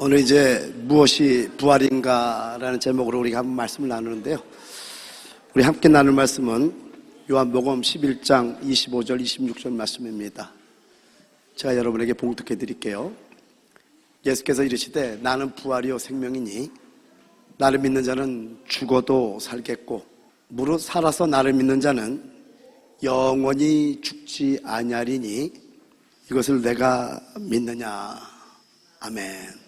오늘 이제 무엇이 부활인가라는 제목으로 우리가 한번 말씀을 나누는데요. 우리 함께 나눌 말씀은 요한복음 11장 25절 26절 말씀입니다. 제가 여러분에게 봉독해 드릴게요. 예수께서 이르시되 나는 부활이요 생명이니 나를 믿는 자는 죽어도 살겠고 무릇 살아서 나를 믿는 자는 영원히 죽지 아니하리니 이것을 내가 믿느냐. 아멘.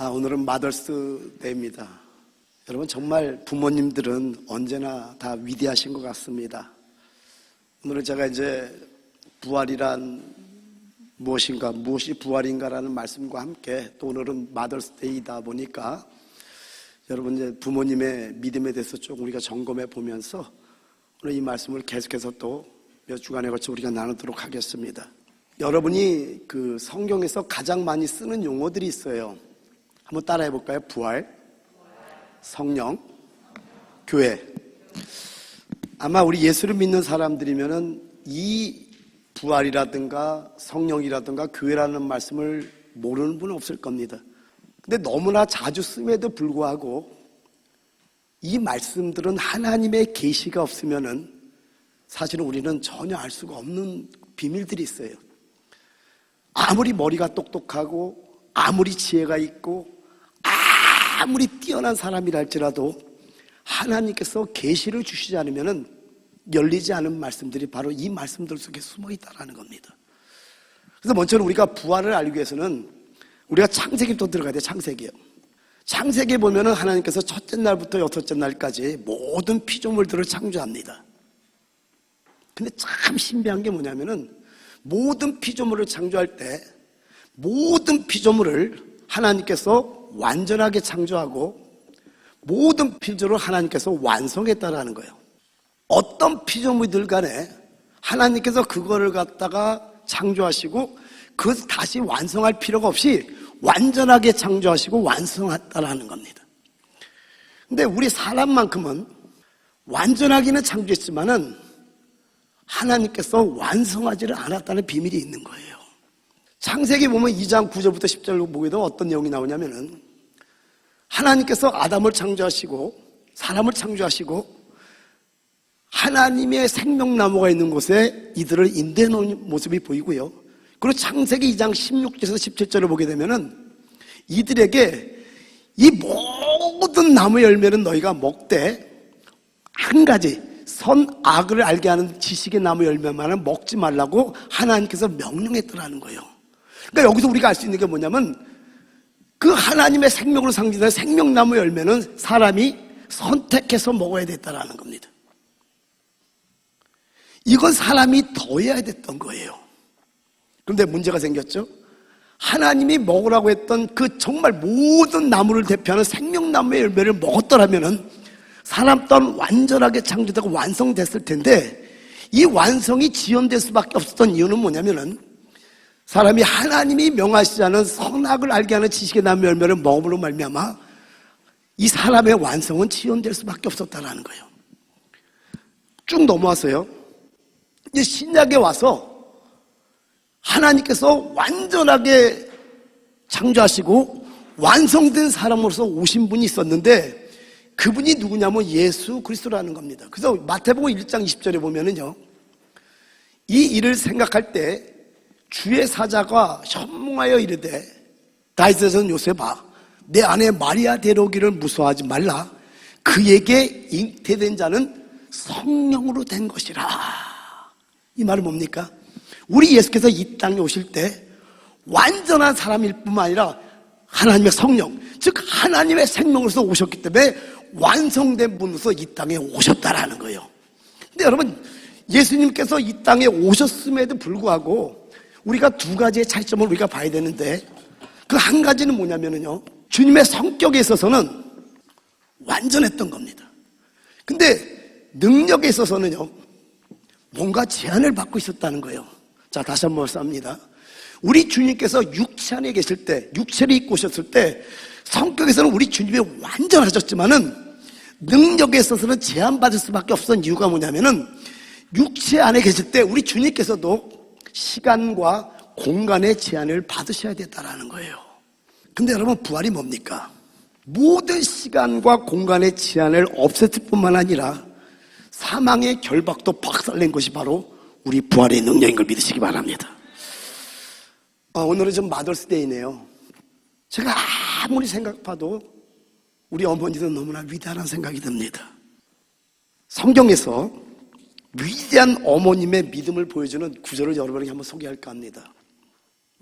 오늘은 마더스 데이입니다. 여러분 정말 부모님들은 언제나 다 위대하신 것 같습니다. 오늘은 제가 이제 부활이란 무엇인가, 무엇이 부활인가라는 말씀과 함께 또 오늘은 마더스 데이다 보니까 여러분 이제 부모님의 믿음에 대해서 좀 우리가 점검해 보면서 오늘 이 말씀을 계속해서 또 몇 주간에 걸쳐 우리가 나누도록 하겠습니다. 여러분이 그 성경에서 가장 많이 쓰는 용어들이 있어요. 한번 따라해 볼까요? 부활, 성령, 교회. 아마 우리 예수를 믿는 사람들이면은 이 부활이라든가 성령이라든가 교회라는 말씀을 모르는 분은 없을 겁니다. 근데 너무나 자주 씀에도 불구하고 이 말씀들은 하나님의 계시가 없으면은 사실은 우리는 전혀 알 수가 없는 비밀들이 있어요. 아무리 머리가 똑똑하고 아무리 지혜가 있고 아무리 뛰어난 사람이라 할지라도 하나님께서 계시를 주시지 않으면 열리지 않은 말씀들이 바로 이 말씀들 속에 숨어 있다는 겁니다. 그래서 먼저는 우리가 부활을 알기 위해서는 우리가 창세기부터 들어가야 돼요. 창세기요. 창세기에 보면은 하나님께서 첫째 날부터 여섯째 날까지 모든 피조물들을 창조합니다. 근데 참 신비한 게 뭐냐면은 모든 피조물을 창조할 때 모든 피조물을 하나님께서 완전하게 창조하고 모든 피조물을 하나님께서 완성했다라는 거예요. 어떤 피조물들 간에 하나님께서 그거를 갖다가 창조하시고 그것을 다시 완성할 필요가 없이 완전하게 창조하시고 완성했다라는 겁니다. 근데 우리 사람만큼은 완전하기는 창조했지만은 하나님께서 완성하지를 않았다는 비밀이 있는 거예요. 창세기 보면 2장 9절부터 10절로 보게 되면 어떤 내용이 나오냐면은 하나님께서 아담을 창조하시고 사람을 창조하시고 하나님의 생명나무가 있는 곳에 이들을 인도해 놓은 모습이 보이고요. 그리고 창세기 2장 16절에서 17절을 보게 되면은 이들에게 이 모든 나무 열매는 너희가 먹되 한 가지 선악을 알게 하는 지식의 나무 열매만은 먹지 말라고 하나님께서 명령했더라는 거예요. 그러니까 여기서 우리가 알 수 있는 게 뭐냐면 그 하나님의 생명으로 상징되는 생명나무 열매는 사람이 선택해서 먹어야 됐다라는 겁니다. 이건 사람이 더해야 됐던 거예요. 그런데 문제가 생겼죠. 하나님이 먹으라고 했던 그 정말 모든 나무를 대표하는 생명나무의 열매를 먹었더라면은 사람 또한 완전하게 창조되고 완성됐을 텐데 이 완성이 지연될 수밖에 없었던 이유는 뭐냐면은 사람이 하나님이 명하시지 않은 선악을 알게 하는 지식의 나무 열매를 먹음으로 말미암아 이 사람의 완성은 지연될 수밖에 없었다는 거예요. 쭉 넘어와서요. 이제 신약에 와서 하나님께서 완전하게 창조하시고 완성된 사람으로서 오신 분이 있었는데 그분이 누구냐면 예수 그리스도라는 겁니다. 그래서 마태복음 1장 20절에 보면은요, 이 일을 생각할 때 주의 사자가 현몽하여 이르되 다윗의 전 요셉아 내 아내 마리아 데려오기를 무서워하지 말라. 그에게 잉태된 자는 성령으로 된 것이라. 이 말은 뭡니까? 우리 예수께서 이 땅에 오실 때 완전한 사람일 뿐만 아니라 하나님의 성령, 즉 하나님의 생명으로서 오셨기 때문에 완성된 분으로서 이 땅에 오셨다라는 거예요. 근데 여러분 예수님께서 이 땅에 오셨음에도 불구하고 우리가 두 가지의 차이점을 우리가 봐야 되는데 그 한 가지는 뭐냐면요, 주님의 성격에 있어서는 완전했던 겁니다. 근데 능력에 있어서는요 뭔가 제한을 받고 있었다는 거예요. 자, 다시 한번 말씀합니다. 우리 주님께서 육체 안에 계실 때, 육체를 입고 오셨을 때 성격에서는 우리 주님이 완전하셨지만은 능력에 있어서는 제한받을 수밖에 없었던 이유가 뭐냐면은 육체 안에 계실 때 우리 주님께서도 시간과 공간의 제한을 받으셔야 됐다라는 거예요. 근데 여러분, 부활이 뭡니까? 모든 시간과 공간의 제한을 없앴을 뿐만 아니라 사망의 결박도 박살낸 것이 바로 우리 부활의 능력인 걸 믿으시기 바랍니다. 오늘은 좀 마더스데이네요. 제가 아무리 생각해도 우리 어머니도 너무나 위대한 생각이 듭니다. 성경에서 위대한 어머님의 믿음을 보여주는 구절을 여러분에게 한번 소개할까 합니다.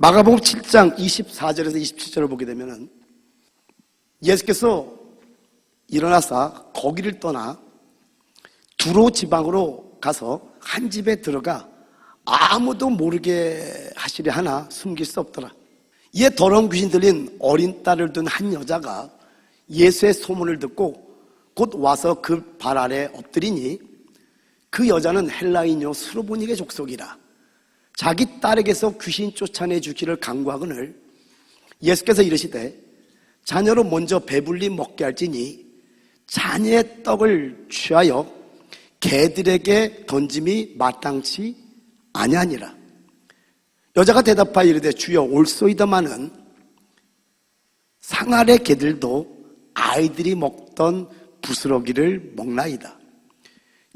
마가복음 7장 24절에서 27절을 보게 되면 예수께서 일어나서 거기를 떠나 두로 지방으로 가서 한 집에 들어가 아무도 모르게 하시려 하나 숨길 수 없더라. 이에 더러운 귀신 들린 어린 딸을 둔 한 여자가 예수의 소문을 듣고 곧 와서 그 발 아래 엎드리니 그 여자는 헬라인요 스로보닉의 족속이라. 자기 딸에게서 귀신 쫓아내 주기를 간구하거늘 예수께서 이르시되 자녀로 먼저 배불리 먹게 할지니 자녀의 떡을 취하여 개들에게 던짐이 마땅치 아니하니라. 여자가 대답하여 이르되 주여 올소이다마는 상아래 개들도 아이들이 먹던 부스러기를 먹나이다.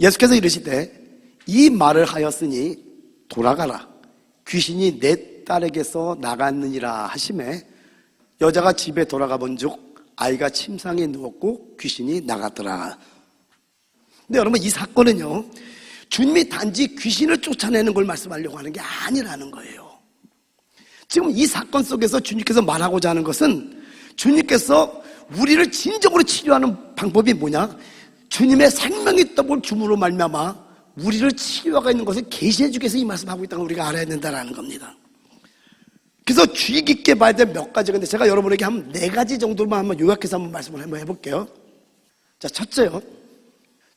예수께서 이르시되 이 말을 하였으니 돌아가라. 귀신이 내 딸에게서 나갔느니라 하시매 여자가 집에 돌아가 본즉 아이가 침상에 누웠고 귀신이 나갔더라. 근데 여러분, 이 사건은요 주님이 단지 귀신을 쫓아내는 걸 말씀하려고 하는 게 아니라는 거예요. 지금 이 사건 속에서 주님께서 말하고자 하는 것은 주님께서 우리를 진정으로 치료하는 방법이 뭐냐? 주님의 생명의 떡을 줌으로 말미암아 우리를 치료가 있는 것을 계시해 주기 위해서 이 말씀하고 있다는 걸 우리가 알아야 된다는 겁니다. 그래서 주의 깊게 봐야 될 몇 가지, 근데 제가 여러분에게 한 4가지 정도만 한번 요약해서 한번 말씀을 한번 해볼게요. 자, 첫째요.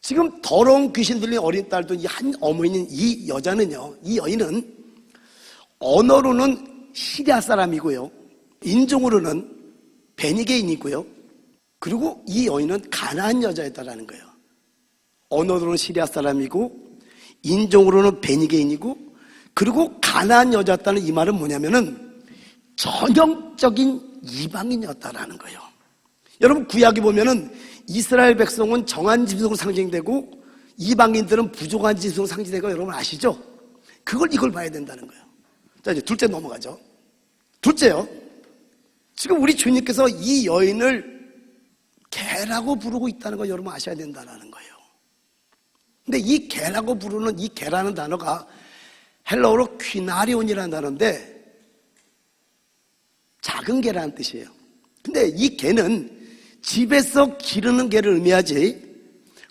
지금 더러운 귀신 들린 어린 딸도 이 한 어머니는 이 여자는요, 이 여인은 언어로는 시리아 사람이고요, 인종으로는 베니게인이고요, 그리고 이 여인은 가나안 여자였다라는 거예요. 언어로는 시리아 사람이고 인종으로는 베니게인이고 그리고 가나안 여자였다는 이 말은 뭐냐면은 전형적인 이방인이었다라는 거예요. 여러분, 구약에 보면은 이스라엘 백성은 정한 짐승으로 상징되고 이방인들은 부족한 짐승으로 상징되는 거 여러분 아시죠? 이걸 봐야 된다는 거예요. 자, 이제 둘째 넘어가죠. 둘째요. 지금 우리 주님께서 이 여인을 개라고 부르고 있다는 거 여러분 아셔야 된다는 거예요. 근데 이 개라고 부르는 이 개라는 단어가 헬라어로 퀴나리온이라는 단어인데 작은 개라는 뜻이에요. 근데 이 개는 집에서 기르는 개를 의미하지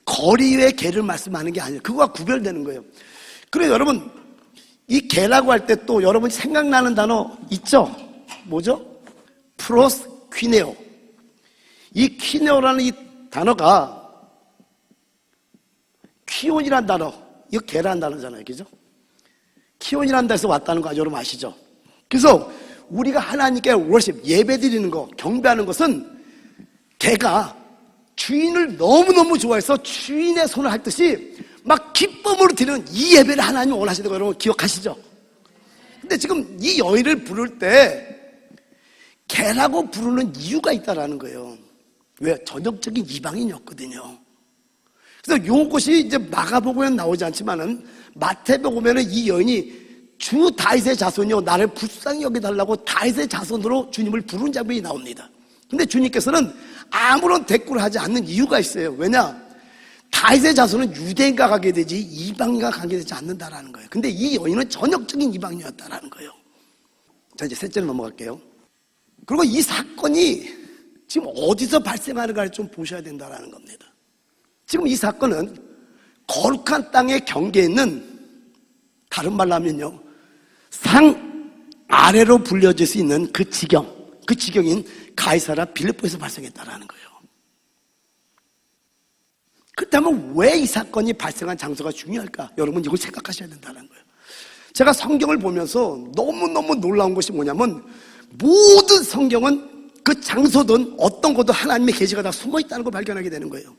거리의 개를 말씀하는 게 아니에요. 그거와 구별되는 거예요. 그래서 여러분, 이 개라고 할 때 또 여러분이 생각나는 단어 있죠? 뭐죠? 프로스 퀴네오. 이 퀴네오라는 이 단어가 키온이라는 단어, 이거 개라는 단어잖아요. 그죠? 키온이라는 데서 왔다는 거 여러분 아시죠? 그래서 우리가 하나님께 워십, 예배 드리는 거, 경배하는 것은 개가 주인을 너무너무 좋아해서 주인의 손을 할 듯이 막 기쁨으로 드리는 이 예배를 하나님이 원하시는 거 여러분 기억하시죠? 근데 지금 이 여인을 부를 때 개라고 부르는 이유가 있다라는 거예요. 왜? 전형적인 이방인이었거든요. 그래서 요것이 이제 마가복음에는 나오지 않지만은 마태복음에는 이 여인이 주 다윗의 자손이요 나를 불쌍히 여겨달라고 다윗의 자손으로 주님을 부른 장면이 나옵니다. 근데 주님께서는 아무런 대꾸를 하지 않는 이유가 있어요. 왜냐? 다윗의 자손은 유대인과 가게 되지 이방인과 가게 되지 않는다라는 거예요. 근데 이 여인은 전형적인 이방인이었다라는 거예요. 자, 이제 셋째로 넘어갈게요. 그리고 이 사건이 지금 어디서 발생하는가를 좀 보셔야 된다라는 겁니다. 지금 이 사건은 거룩한 땅의 경계에 있는, 다른 말로 하면요, 상 아래로 불려질 수 있는 그 지경인 가이사랴 빌립보에서 발생했다라는 거예요. 그렇다면 왜 이 사건이 발생한 장소가 중요할까? 여러분 이걸 생각하셔야 된다는 거예요. 제가 성경을 보면서 너무너무 놀라운 것이 뭐냐면 모든 성경은 그 장소든 어떤 것도 하나님의 계시가 다 숨어있다는 걸 발견하게 되는 거예요.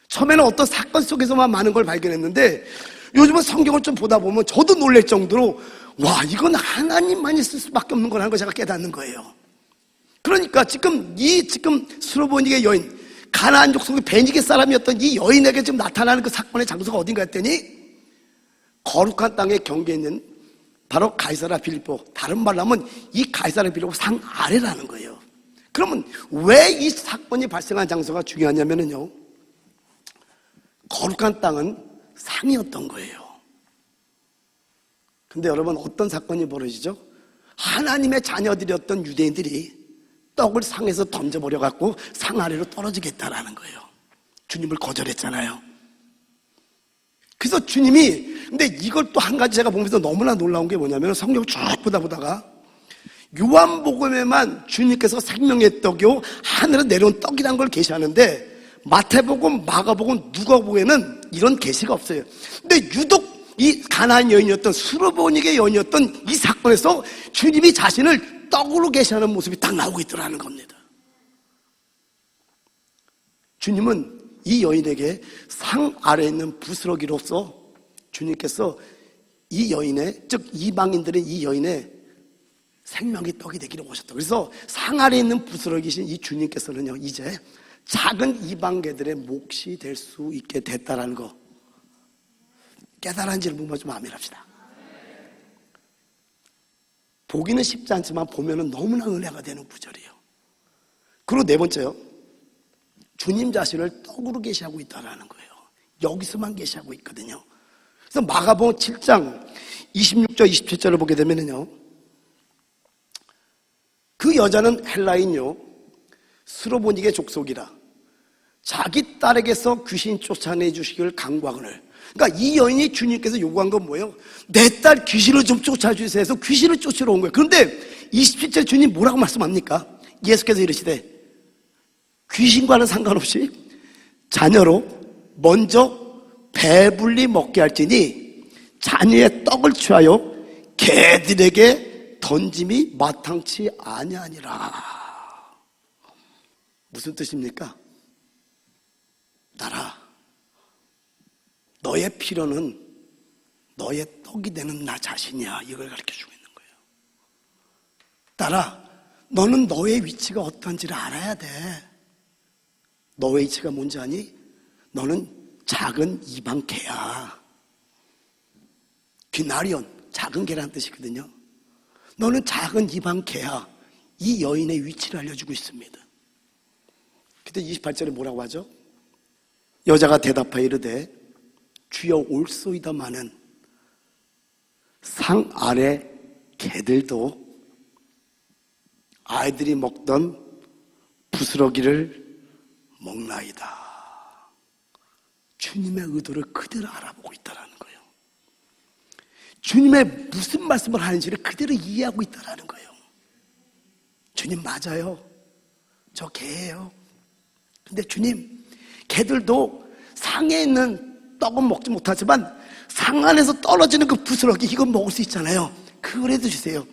처음에는 어떤 사건 속에서만 많은 걸 발견했는데 요즘은 성경을 좀 보다 보면 저도 놀랄 정도로 와, 이건 하나님만이 쓸 수밖에 없는 거라는 걸 제가 깨닫는 거예요. 그러니까 지금 수로보니게 여인, 가나안 족속의 베니게 사람이었던 이 여인에게 지금 나타나는 그 사건의 장소가 어딘가 했더니 거룩한 땅의 경계에 있는 바로 가이사랴 빌립보, 다른 말로 하면 이 가이사랴 빌립보 상 아래라는 거예요. 그러면 왜 이 사건이 발생한 장소가 중요하냐면요, 거룩한 땅은 상이었던 거예요. 근데 여러분, 어떤 사건이 벌어지죠? 하나님의 자녀들이었던 유대인들이 떡을 상에서 던져버려 갖고 상 아래로 떨어지겠다라는 거예요. 주님을 거절했잖아요. 그래서 주님이, 근데 이걸 또 한 가지 제가 보면서 너무나 놀라운 게 뭐냐면, 성경 쭉 보다가 요한복음에만 주님께서 생명의 떡이요 하늘에 내려온 떡이라는 걸 계시하는데, 마태복음, 마가복음, 누가복음에는 이런 계시가 없어요. 근데 유독 이 가나안 여인이었던, 수르보니게 여인이었던 이 사건에서 주님이 자신을 떡으로 계시하는 모습이 딱 나오고 있더라는 겁니다. 주님은 이 여인에게 상 아래에 있는 부스러기로서 주님께서 이 여인의, 즉 이방인들의 이 여인의 생명의 떡이 되기를 오셨다. 그래서 상 아래에 있는 부스러기신 이 주님께서는요, 이제 작은 이방계들의 몫이 될 수 있게 됐다라는 거, 깨달은지를 보면 좀 아멘합시다. 보기는 쉽지 않지만 보면은 너무나 은혜가 되는 구절이에요. 그리고 네 번째요, 주님 자신을 떡으로 계시하고 있다라는 거예요. 여기서만 계시하고 있거든요. 그래서 마가복음 7장 26절 27절을 보게 되면은요, 그 여자는 헬라인요 스로보니게 족속이라 자기 딸에게서 귀신 쫓아내 주시기를 간구하거늘. 그러니까 이 여인이 주님께서 요구한 건 뭐예요? 내 딸 귀신을 좀 쫓아주세요 해서 귀신을 쫓으러 온 거예요. 그런데 27절 주님 뭐라고 말씀합니까? 예수께서 이르시되 귀신과는 상관없이 자녀로 먼저 배불리 먹게 할지니 자녀의 떡을 취하여 개들에게 던짐이 마땅치 아니하니라. 무슨 뜻입니까? 딸아, 너의 필요는 너의 떡이 되는 나 자신이야. 이걸 가르쳐주고 있는 거예요. 딸아, 너는 너의 위치가 어떤지를 알아야 돼. 너의 위치가 뭔지 아니? 너는 작은 이방 개야. 귀나리온, 작은 개라는 뜻이거든요. 너는 작은 이방 개야. 이 여인의 위치를 알려주고 있습니다. 그때 28절에 뭐라고 하죠? 여자가 대답하여 이르되 주여 올소이다마는 상 아래 개들도 아이들이 먹던 부스러기를 먹나이다. 주님의 의도를 그대로 알아보고 있다는 거예요. 주님의 무슨 말씀을 하는지를 그대로 이해하고 있다는 거예요. 주님 맞아요. 저 개예요. 근데 주님, 개들도 상에 있는 떡은 먹지 못하지만 상 안에서 떨어지는 그 부스러기, 이건 먹을 수 있잖아요. 그거라도 주세요.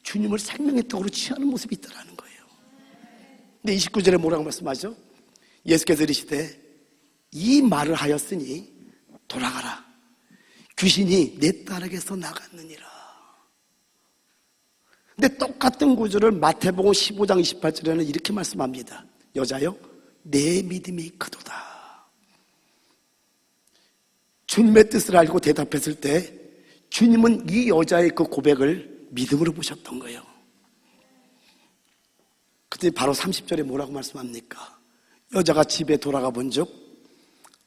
주님을 생명의 떡으로 취하는 모습이 있다는 거예요. 근데 29절에 뭐라고 말씀하죠? 예수께서 이르시되 이 말을 하였으니 돌아가라. 귀신이 내 딸에게서 나갔느니라. 근데 똑같은 구절을 마태복음 15장 28절에는 이렇게 말씀합니다. 여자여, 내 믿음이 크도다. 주님의 뜻을 알고 대답했을 때 주님은 이 여자의 그 고백을 믿음으로 보셨던 거예요. 그때 바로 30절에 뭐라고 말씀합니까? 여자가 집에 돌아가 본즉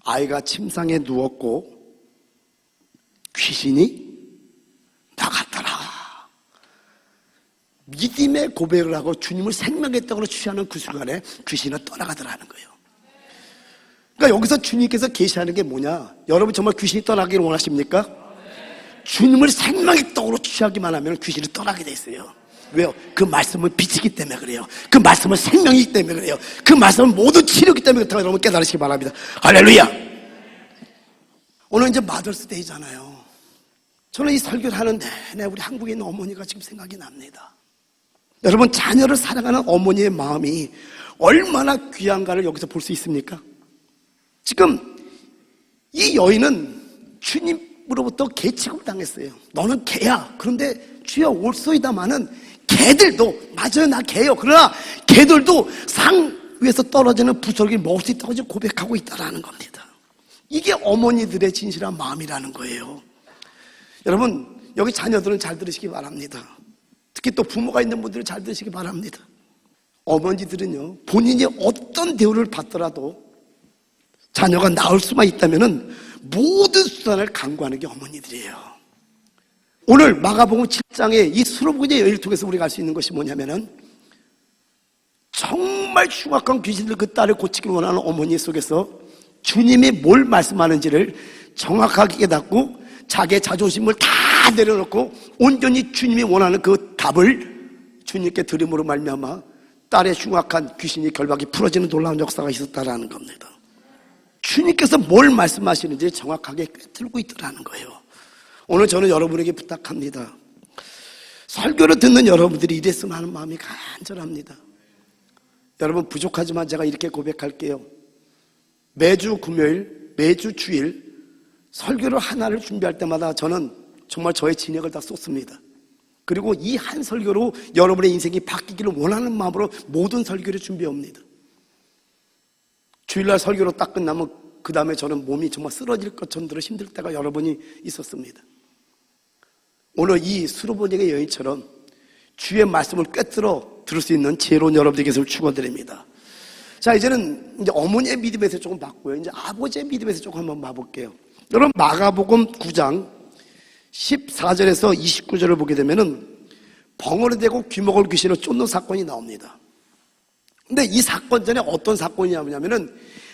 아이가 침상에 누웠고 귀신이 나갔더라. 믿음의 고백을 하고 주님을 생명의 떡으로 취하는 그 순간에 귀신은 떠나가더라는 거예요. 그러니까 여기서 주님께서 계시하는 게 뭐냐? 여러분 정말 귀신이 떠나기를 원하십니까? 주님을 생명의 떡으로 취하기만 하면 귀신이 떠나게 돼 있어요. 왜요? 그 말씀은 빛이기 때문에 그래요. 그 말씀은 생명이기 때문에 그래요. 그 말씀은 모든 치료이기 때문에 그렇다고 여러분 깨달으시기 바랍니다. 할렐루야! 오늘 이제 마더스데이잖아요. 저는 이 설교를 하는 내내 우리 한국에 있는 어머니가 지금 생각이 납니다. 여러분, 자녀를 사랑하는 어머니의 마음이 얼마나 귀한가를 여기서 볼 수 있습니까? 지금 이 여인은 주님으로부터 개 취급을 당했어요. 너는 개야. 그런데 주여 올소이다마는 개들도, 맞아요, 나 개요. 그러나 개들도 상 위에서 떨어지는 부스러기를 먹을 수 있다고 지금 고백하고 있다라는 겁니다. 이게 어머니들의 진실한 마음이라는 거예요. 여러분, 여기 자녀들은 잘 들으시기 바랍니다. 특히 또 부모가 있는 분들은 잘 들으시기 바랍니다. 어머니들은요, 본인이 어떤 대우를 받더라도 자녀가 나을 수만 있다면은 모든 수단을 강구하는 게 어머니들이에요. 오늘 마가복음 7장의 이 수로보니의 여인을 통해서 우리가 알 수 있는 것이 뭐냐면은 정말 흉악한 귀신들 그 딸을 고치기를 원하는 어머니 속에서 주님이 뭘 말씀하는지를 정확하게 깨닫고 자기의 자존심을 다 내려놓고 온전히 주님이 원하는 그 답을 주님께 드림으로 말미암아 딸의 흉악한 귀신이 결박이 풀어지는 놀라운 역사가 있었다라는 겁니다. 주님께서 뭘 말씀하시는지 정확하게 꿰뚫고 있더라는 거예요. 오늘 저는 여러분에게 부탁합니다. 설교를 듣는 여러분들이 이랬으면 하는 마음이 간절합니다. 여러분, 부족하지만 제가 이렇게 고백할게요. 매주 금요일, 매주 주일 설교를 하나를 준비할 때마다 저는 정말 저의 진액을 다 쏟습니다. 그리고 이 한 설교로 여러분의 인생이 바뀌기를 원하는 마음으로 모든 설교를 준비합니다. 주일날 설교로 딱 끝나면 그 다음에 저는 몸이 정말 쓰러질 것처럼 들어 힘들 때가 여러 번이 있었습니다. 오늘 이 수로보니의 여인처럼 주의 말씀을 꿰뚫어 들을 수 있는 지혜로운 여러분들에게 축원드립니다. 자, 이제는 이제 어머니의 믿음에서 조금 봤고요. 이제 아버지의 믿음에서 조금 한번 봐볼게요. 여러분, 마가복음 9장 14절에서 29절을 보게 되면은 벙어리 대고 귀먹을 귀신을 쫓는 사건이 나옵니다. 근데 이 사건 전에 어떤 사건이냐면은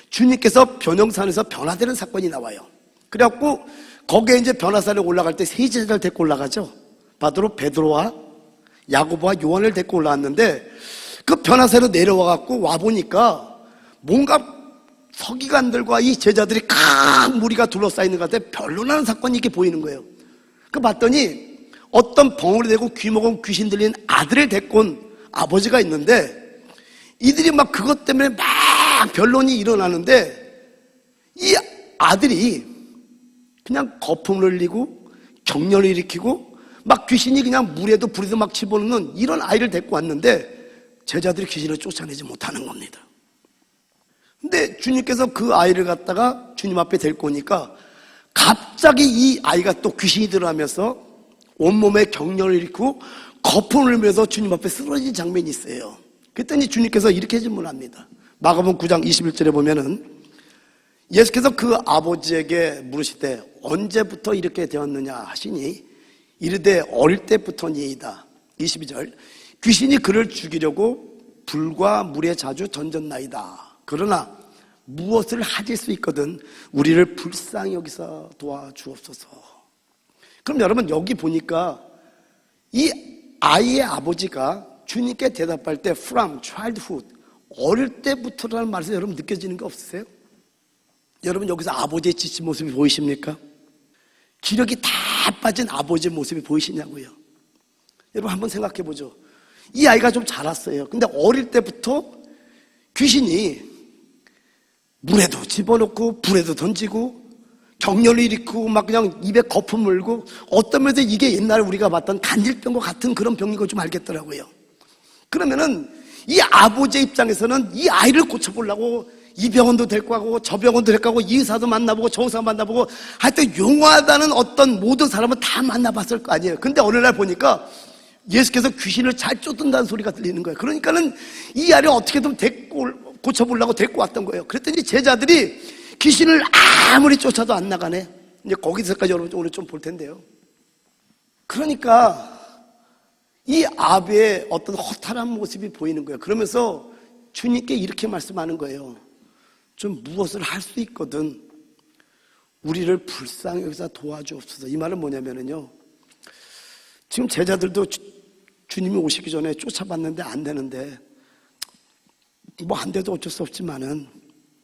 주님께서 변형산에서 변화되는 사건이 나와요. 그래갖고 거기에 이제 변화산에 올라갈 때 세 제자를 데리고 올라가죠. 바로 베드로와 야고보와 요한을 데리고 올라왔는데 그 변화산으로 내려와갖고 와보니까 뭔가 서기관들과 이 제자들이 큰 무리가 둘러싸이는 것 같아 별로라는 사건이 이렇게 보이는 거예요. 그 봤더니 어떤 벙어리 대고 귀먹은 귀신 들린 아들을 데리고 온 아버지가 있는데 이들이 막 그것 때문에 막 변론이 일어나는데 이 아들이 그냥 거품을 흘리고 격렬을 일으키고 막 귀신이 그냥 물에도 불에도 막 집어넣는 이런 아이를 데리고 왔는데 제자들이 귀신을 쫓아내지 못하는 겁니다. 근데 주님께서 그 아이를 갖다가 주님 앞에 데리고 오니까 갑자기 이 아이가 또 귀신이 들어가면서 온몸에 격렬을 일으키고 거품을 흘리면서 주님 앞에 쓰러진 장면이 있어요. 그랬더니 주님께서 이렇게 질문합니다. 마가복음 9장 21절에 보면은 예수께서 그 아버지에게 물으시되 언제부터 이렇게 되었느냐 하시니 이르되 어릴 때부터니이다. 22절 귀신이 그를 죽이려고 불과 물에 자주 던졌나이다. 그러나 무엇을 하실 수 있거든 우리를 불쌍히 여기서 도와주옵소서. 그럼 여러분 여기 보니까 이 아이의 아버지가 주님께 대답할 때 from childhood 어릴 때부터라는 말에서 여러분 느껴지는 게 없으세요? 여러분 여기서 아버지의 지친 모습이 보이십니까? 기력이 다 빠진 아버지의 모습이 보이시냐고요? 여러분 한번 생각해 보죠. 이 아이가 좀 자랐어요. 근데 어릴 때부터 귀신이 물에도 집어넣고 불에도 던지고 격렬을 일으키고 막 그냥 입에 거품 물고 어떤 면에서 이게 옛날에 우리가 봤던 간질병과 같은 그런 병인 거 좀 알겠더라고요. 그러면은 이 아버지의 입장에서는 이 아이를 고쳐보려고 이 병원도 데리고 가고 저 병원도 데리고 가고 이 의사도 만나보고 저 의사 만나보고 하여튼 용하다는 어떤 모든 사람은 다 만나봤을 거 아니에요. 근데 어느 날 보니까 예수께서 귀신을 잘 쫓는다는 소리가 들리는 거예요. 그러니까는 이 아이를 어떻게든 고쳐보려고 데리고 왔던 거예요. 그랬더니 제자들이 귀신을 아무리 쫓아도 안 나가네. 이제 거기서까지 여러분 오늘 좀 볼 텐데요. 그러니까 이 아비의 어떤 허탈한 모습이 보이는 거예요. 그러면서 주님께 이렇게 말씀하는 거예요. 좀 무엇을 할 수 있거든 우리를 불쌍히 여기서 도와주옵소서. 이 말은 뭐냐면요, 지금 제자들도 주님이 오시기 전에 쫓아봤는데 안 되는데 뭐 안 돼도 어쩔 수 없지만은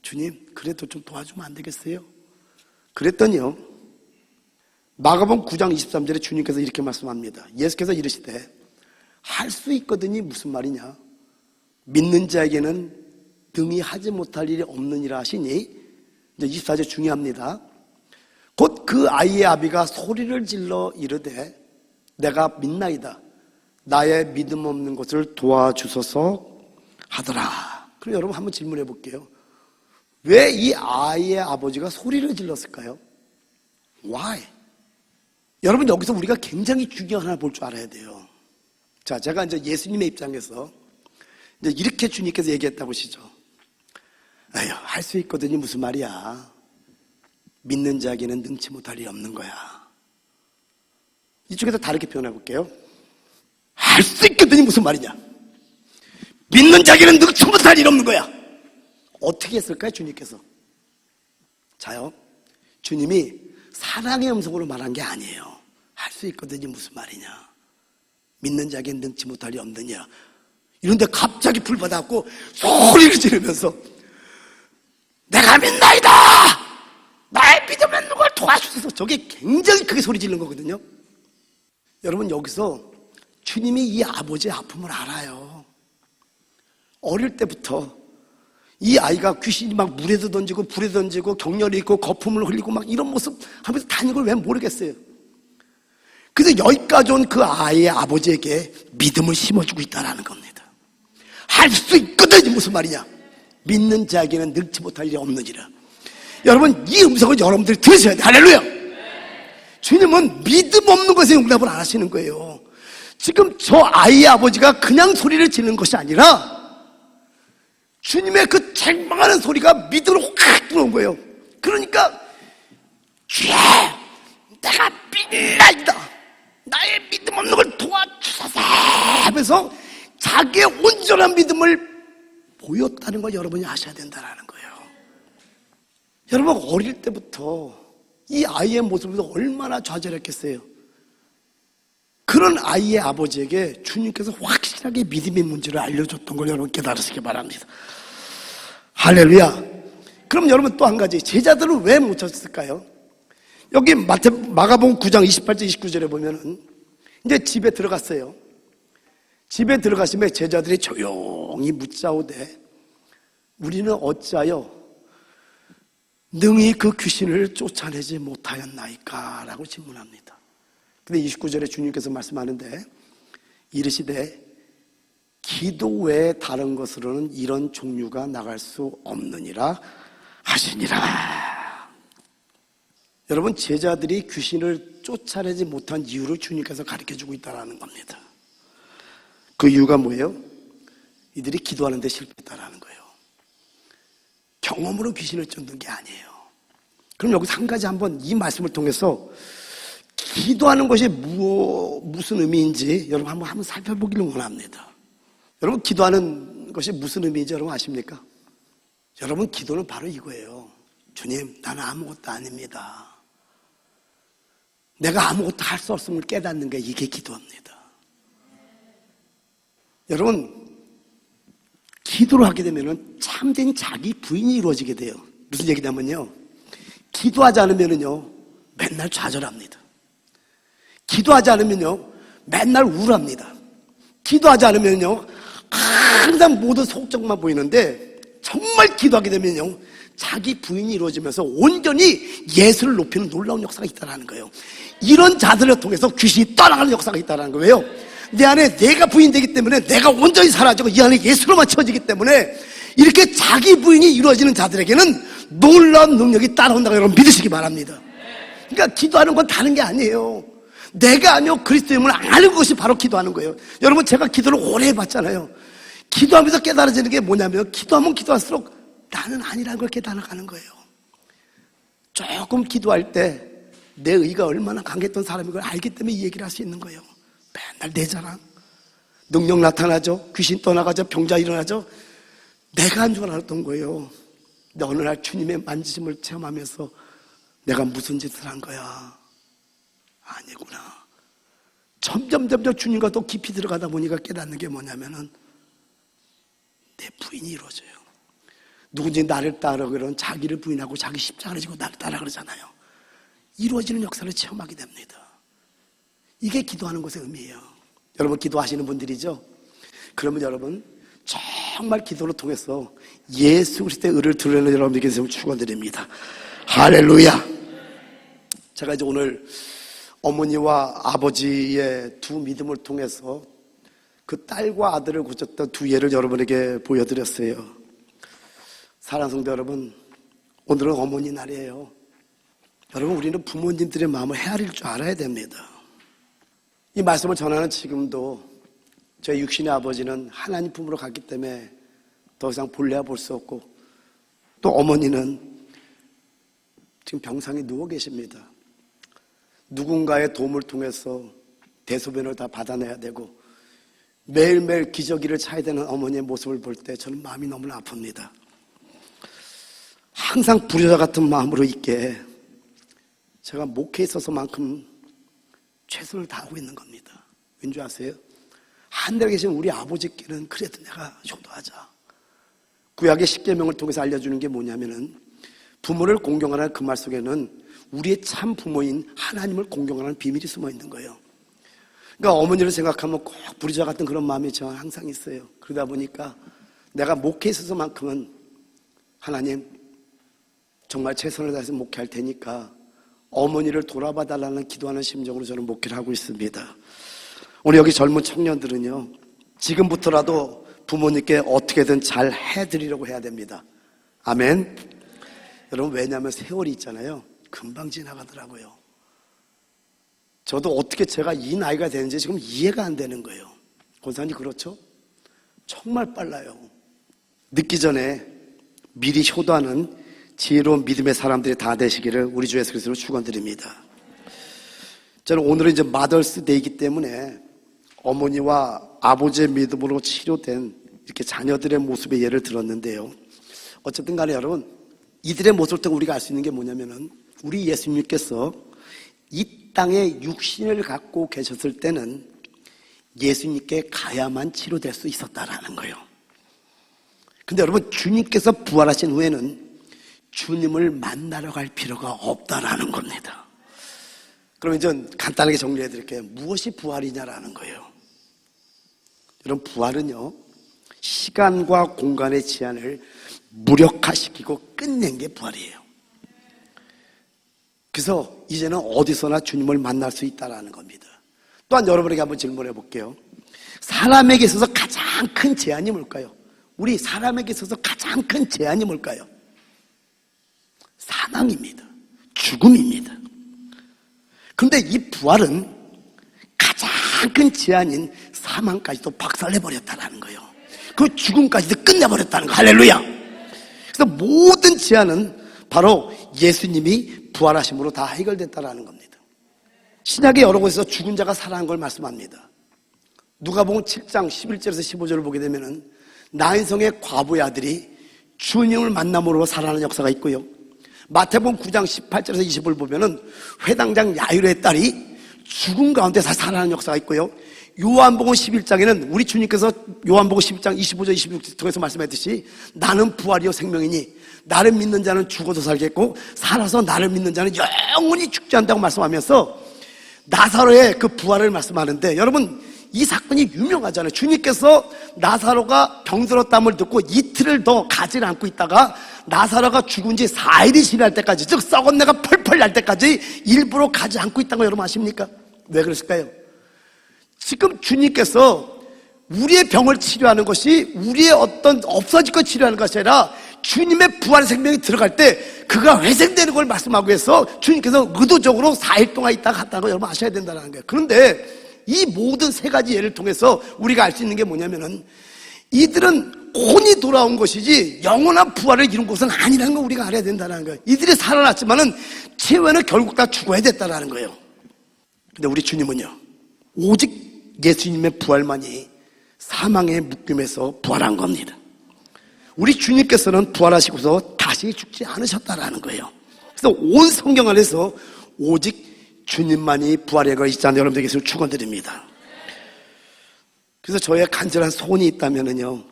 주님 그래도 좀 도와주면 안 되겠어요? 그랬더니요, 마가복음 9장 23절에 주님께서 이렇게 말씀합니다. 예수께서 이르시되 할 수 있거든이 무슨 말이냐, 믿는 자에게는 등이 하지 못할 일이 없느니라 하시니, 이제 24절 중요합니다. 곧 그 아이의 아비가 소리를 질러 이르되 내가 믿나이다 나의 믿음 없는 것을 도와주소서 하더라. 그럼 여러분 한번 질문해 볼게요. 왜 이 아이의 아버지가 소리를 질렀을까요? Why? 여러분 여기서 우리가 굉장히 중요한 하나 볼 줄 알아야 돼요. 자, 제가 이제 예수님의 입장에서 이제 이렇게 주님께서 얘기했다고 보시죠. 아유, 할 수 있거든요. 무슨 말이야. 믿는 자에게는 능치 못할 일이 없는 거야. 이쪽에서 다르게 표현해 볼게요. 할 수 있거든요. 무슨 말이냐. 믿는 자에게는 능치 못할 일이 없는 거야. 어떻게 했을까요? 주님께서. 자요. 주님이 사랑의 음성으로 말한 게 아니에요. 할 수 있거든요. 무슨 말이냐. 믿는 자에게는 능치 못할 일이 없느냐. 이런데 갑자기 불받아갖고 소리를 지르면서 내가 믿나이다! 나의 믿음 있는 걸 도와주소서. 저게 굉장히 크게 소리 지르는 거거든요. 여러분 여기서 주님이 이 아버지의 아픔을 알아요. 어릴 때부터 이 아이가 귀신이 막 물에도 던지고 불에 던지고 격렬히 있고 거품을 흘리고 막 이런 모습 하면서 다니는 걸 왜 모르겠어요. 그래서 여기까지 온 그 아이의 아버지에게 믿음을 심어주고 있다는 겁니다. 할 수 있거든. 무슨 말이냐. 믿는 자에게는 능치 못할 일이 없느니라. 여러분 이 음성을 여러분들이 들으셔야 돼요. 할렐루야. 주님은 믿음 없는 것에 용납을 안 하시는 거예요. 지금 저 아이의 아버지가 그냥 소리를 지르는 것이 아니라 주님의 그 책망하는 소리가 믿음으로 확 들어온 거예요. 그러니까 주여 내가 믿나이다. 나의 믿음 없는 걸 도와주소서 하면서 자기의 온전한 믿음을 보였다는 걸 여러분이 아셔야 된다는 거예요. 여러분 어릴 때부터 이 아이의 모습에서 얼마나 좌절했겠어요. 그런 아이의 아버지에게 주님께서 확실하게 믿음의 문제를 알려줬던 걸 여러분 깨달으시기 바랍니다. 할렐루야. 그럼 여러분 또 한 가지, 제자들은 왜 못 찾았을까요? 여기 마가복음 9장 28절 29절에 보면은 이제 집에 들어갔어요. 집에 들어가시면 제자들이 조용히 묻자오되 우리는 어찌하여 능히 그 귀신을 쫓아내지 못하였나이까? 라고 질문합니다. 근데 29절에 주님께서 말씀하는데 이르시되 기도 외에 다른 것으로는 이런 종류가 나갈 수 없느니라 하시니라. 여러분 제자들이 귀신을 쫓아내지 못한 이유를 주님께서 가르쳐주고 있다는 겁니다. 그 이유가 뭐예요? 이들이 기도하는 데 실패했다는 거예요. 경험으로 귀신을 쫓는 게 아니에요. 그럼 여기서 한 가지 한번 이 말씀을 통해서 기도하는 것이 무슨 의미인지 여러분 한번 살펴보기를 원합니다. 여러분 기도하는 것이 무슨 의미인지 여러분 아십니까? 여러분 기도는 바로 이거예요. 주님 나는 아무것도 아닙니다. 내가 아무것도 할 수 없음을 깨닫는 게 이게 기도입니다. 여러분 기도를 하게 되면 참된 자기 부인이 이루어지게 돼요. 무슨 얘기냐면요, 기도하지 않으면요 맨날 좌절합니다. 기도하지 않으면요 맨날 우울합니다. 기도하지 않으면요 항상 모든 속적만 보이는데 정말 기도하게 되면요 자기 부인이 이루어지면서 온전히 예수를 높이는 놀라운 역사가 있다는 거예요. 이런 자들을 통해서 귀신이 떠나가는 역사가 있다는 거예요. 내 안에 내가 부인되기 때문에 내가 온전히 사라지고 이 안에 예수로만 채워지기 때문에 이렇게 자기 부인이 이루어지는 자들에게는 놀라운 능력이 따라온다고 여러분 믿으시기 바랍니다. 그러니까 기도하는 건 다른 게 아니에요. 내가 아니요 그리스도임을 아는 것이 바로 기도하는 거예요. 여러분 제가 기도를 오래 해봤잖아요. 기도하면서 깨달아지는 게 뭐냐면 기도하면 기도할수록 나는 아니라는 걸 깨달아가는 거예요. 조금 기도할 때 내 의가 얼마나 강했던 사람인 걸 알기 때문에 이 얘기를 할 수 있는 거예요. 맨날 내 자랑, 능력 나타나죠, 귀신 떠나가죠, 병자 일어나죠. 내가 한 줄 알았던 거예요. 근데 어느 날 주님의 만지심을 체험하면서 내가 무슨 짓을 한 거야? 아니구나. 점점 주님과 더 깊이 들어가다 보니까 깨닫는 게 뭐냐면은 내 부인이 이루어져요. 누군지 나를 따라 그러는 자기를 부인하고 자기 십자가를 지고 나를 따라 그러잖아요. 이루어지는 역사를 체험하게 됩니다. 이게 기도하는 것의 의미예요. 여러분 기도하시는 분들이죠? 그러면 여러분 정말 기도를 통해서 예수 그리스도의 의를 드러내는 여러분들에게 되시면 축원드립니다. 할렐루야. 제가 이제 오늘 어머니와 아버지의 두 믿음을 통해서 그 딸과 아들을 고쳤던 두 예를 여러분에게 보여드렸어요. 사랑하는 성도 여러분, 오늘은 어머니 날이에요. 여러분, 우리는 부모님들의 마음을 헤아릴 줄 알아야 됩니다. 이 말씀을 전하는 지금도 저희 육신의 아버지는 하나님 품으로 갔기 때문에 더 이상 볼래야 볼 수 없고, 또 어머니는 지금 병상에 누워 계십니다. 누군가의 도움을 통해서 대소변을 다 받아내야 되고 매일매일 기저귀를 차야 되는 어머니의 모습을 볼 때 저는 마음이 너무나 아픕니다. 항상 불효자 같은 마음으로 있게 제가 목회에 있어서만큼 최선을 다하고 있는 겁니다. 왠지 아세요? 하늘에 계신 우리 아버지께는 그래도 내가 효도하자. 구약의 십계명을 통해서 알려주는 게 뭐냐면은 부모를 공경하라는 그 말 속에는 우리의 참 부모인 하나님을 공경하라는 비밀이 숨어 있는 거예요. 그러니까 어머니를 생각하면 꼭 불효자 같은 그런 마음이 저 항상 있어요. 그러다 보니까 내가 목회에 있어서만큼은 하나님 정말 최선을 다해서 목회할 테니까 어머니를 돌아봐 달라는 기도하는 심정으로 저는 목회를 하고 있습니다. 우리 여기 젊은 청년들은요, 지금부터라도 부모님께 어떻게든 잘 해드리려고 해야 됩니다. 아멘. 여러분, 왜냐하면 세월이 있잖아요. 금방 지나가더라고요. 저도 어떻게 제가 이 나이가 되는지 지금 이해가 안 되는 거예요. 권사님, 그렇죠? 정말 빨라요. 늦기 전에 미리 효도하는 지혜로운 믿음의 사람들이 다 되시기를 우리 주 예수 그리스도로 축원드립니다. 저는 오늘은 이제 마더스데이이기 때문에 어머니와 아버지의 믿음으로 치료된 이렇게 자녀들의 모습의 예를 들었는데요. 어쨌든 간에 여러분, 이들의 모습을 통해 우리가 알 수 있는 게 뭐냐면은 우리 예수님께서 이 땅에 육신을 갖고 계셨을 때는 예수님께 가야만 치료될 수 있었다라는 거예요. 근데 여러분, 주님께서 부활하신 후에는 주님을 만나러 갈 필요가 없다라는 겁니다. 그럼 이제 간단하게 정리해 드릴게요. 무엇이 부활이냐라는 거예요. 여러분, 부활은요, 시간과 공간의 제한을 무력화시키고 끝낸 게 부활이에요. 그래서 이제는 어디서나 주님을 만날 수 있다는 겁니다. 또한 여러분에게 한번 질문해 볼게요. 사람에게 있어서 가장 큰 제한이 뭘까요? 우리 사람에게 있어서 가장 큰 제한이 뭘까요? 사망입니다. 죽음입니다. 그런데 이 부활은 가장 큰 제한인 사망까지도 박살내버렸다는 거예요. 그 죽음까지도 끝내버렸다는 거. 할렐루야. 그래서 모든 제한은 바로 예수님이 부활하심으로 다 해결됐다는 겁니다. 신약의 여러 곳에서 죽은 자가 살아난 걸 말씀합니다. 누가복음 7장 11절에서 15절을 보게 되면은 나인성의 과부의 아들이 주님을 만남으로 살아나는 역사가 있고요. 마태복음 9장 18절에서 20을 보면은 회당장 야이로의 딸이 죽은 가운데 살아나는 역사가 있고요. 요한복음 11장에는 우리 주님께서 요한복음 11장 25절 26절 통해서 말씀했듯이 나는 부활이요 생명이니 나를 믿는 자는 죽어도 살겠고 살아서 나를 믿는 자는 영원히 죽지 않는다고 말씀하면서 나사로의 그 부활을 말씀하는데, 여러분, 이 사건이 유명하잖아요. 주님께서 나사로가 병들었다함을 듣고 이틀을 더 가지 않고 있다가 나사로가 죽은 지 4일이 지날 때까지, 즉 썩은 내가 펄펄 날 때까지 일부러 가지 않고 있다는 거 여러분 아십니까? 왜 그랬을까요? 지금 주님께서 우리의 병을 치료하는 것이 우리의 어떤 없어질 것 치료하는 것이 아니라 주님의 부활의 생명이 들어갈 때 그가 회생되는 걸 말씀하고 해서 주님께서 의도적으로 4일 동안 있다가 갔다는 걸 여러분 아셔야 된다는 거예요. 그런데 이 모든 세 가지 예를 통해서 우리가 알 수 있는 게 뭐냐면은 이들은 혼이 돌아온 것이지 영원한 부활을 이룬 것은 아니라는 걸 우리가 알아야 된다는 거예요. 이들이 살아났지만은 최후에는 결국 다 죽어야 됐다는 거예요. 근데 우리 주님은요, 오직 예수님의 부활만이 사망의 묶임에서 부활한 겁니다. 우리 주님께서는 부활하시고서 다시 죽지 않으셨다라는 거예요. 그래서 온 성경 안에서 오직 주님만이 부활의 거 있지 않는 여러분들에게 축원드립니다. 그래서 저의 간절한 소원이 있다면요,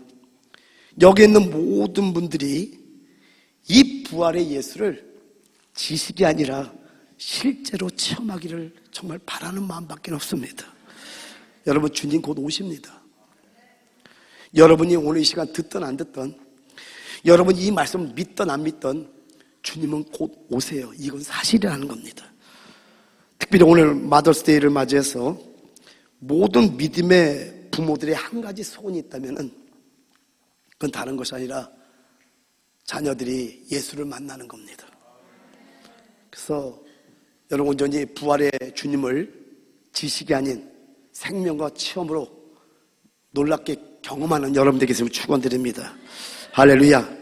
여기 있는 모든 분들이 이 부활의 예수를 지식이 아니라 실제로 체험하기를 정말 바라는 마음밖에 없습니다. 여러분, 주님 곧 오십니다. 여러분이 오늘 이 시간 듣든 안 듣든, 여러분이 이 말씀을 믿든 안 믿든 주님은 곧 오세요. 이건 사실이라는 겁니다. 특별히 오늘 마더스데이를 맞이해서 모든 믿음의 부모들의 한 가지 소원이 있다면은 그건 다른 것이 아니라 자녀들이 예수를 만나는 겁니다. 그래서 여러분 온전히 부활의 주님을 지식이 아닌 생명과 체험으로 놀랍게 경험하는 여러분 되겠음을 축원드립니다. 할렐루야.